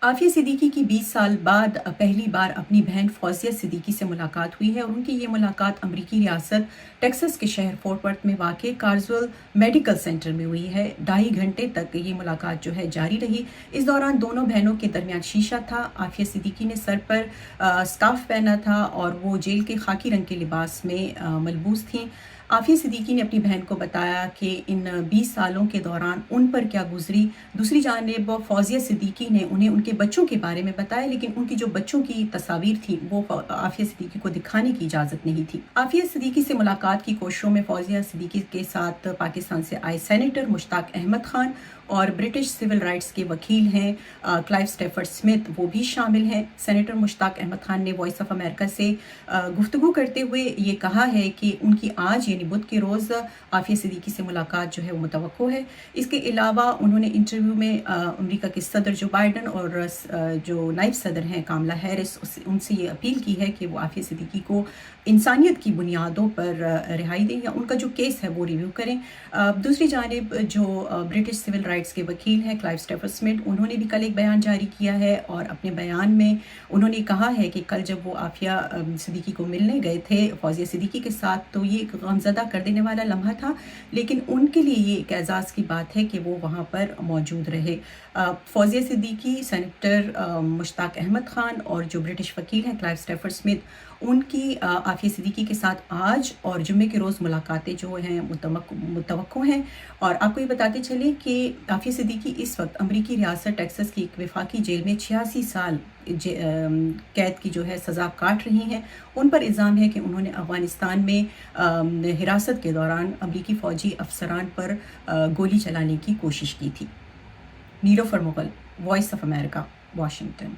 आफिया सिद्दीकी की 20 साल बाद पहली बार अपनी बहन फौजिया सिद्दीकी से मुलाकात हुई है और उनकी ये मुलाकात अमरीकी रियासत टेक्सास के शहर फोर्ट वर्थ में वाक़ कार्जवेल मेडिकल सेंटर में हुई है। 2.5 घंटे तक ये मुलाकात जो है जारी रही। इस दौरान दोनों बहनों के दरमियान शीशा था। आफिया सिद्दीकी ने सर पर स्कार्फ पहना था और वो जेल के खाकी रंग के लिबास में मलबूस थीं। आफिया सिद्दीकी ने अपनी बहन को बताया कि इन 20 सालों के दौरान उन पर क्या गुजरी। दूसरी जानिब फौजिया सिद्दीकी ने उन्हें उनके बच्चों के बारे में बताया, लेकिन उनकी जो बच्चों की तस्वीर थी वो आफिया सिद्दीकी को दिखाने की इजाज़त नहीं थी। आफिया सिद्दीकी से मुलाकात की कोशिशों में फौजिया सिद्दीकी के साथ पाकिस्तान से आए सेनेटर मुश्ताक अहमद खान और ब्रिटिश सिविल राइट्स के वकील हैं क्लाइव स्टेफर्ड स्मिथ, वो भी शामिल हैं। सेनेटर मुश्ताक अहमद खान ने वॉइस ऑफ अमेरिका से गुफ्तगू करते हुए ये कहा है कि उनकी आज यानी बुध के रोज़ आफिया सिद्दीकी से मुलाकात जो है वो मुतवक्को है। इसके अलावा उन्होंने इंटरव्यू में अमेरिका के सदर जो बाइडन और जो नायब सदर हैं कामला हैरिस, उनसे ये अपील की है कि वो आफिया सिद्दीकी को इंसानियत की बुनियादों पर रिहाई दें या उनका जो केस है वो रिव्यू करें। दूसरी जानिब जो ब्रिटिश सिविल राइट्स के वकील हैं क्लाइव स्टेफर्ड स्मिथ, उन्होंने भी कल एक बयान जारी किया है और अपने बयान में उन्होंने कहा है कि कल जब वो आफिया सिद्दीकी को मिलने गए थे फौजिया सिद्दीकी के साथ, तो ये एक गमज़दा कर देने वाला लम्हा था, लेकिन उनके लिए ये एक एजाज़ की बात है कि वो वहाँ पर मौजूद रहे। फौजिया सिद्दीकी, सेनेटर मुश्ताक अहमद खान और जो ब्रिटिश वकील हैं क्लाइव स्टेफर्ड स्मिथ, उनकी आफिया सिद्दीकी के साथ आज और जुम्मे के रोज़ मुलाकातें जो हैं मुतवक्को हैं। और आपको ये बताते चलें कि आफिया सिद्दीकी इस वक्त अमरीकी रियासत टेक्सास की एक वफाकी जेल में 86 साल कैद की जो है सज़ा काट रही हैं। उन पर इल्ज़ाम है कि उन्होंने अफ़गानिस्तान में हिरासत के दौरान अमरीकी फ़ौजी अफसरान पर गोली चलाने की कोशिश की थी। Nilofar Mughal, Voice of America, Washington.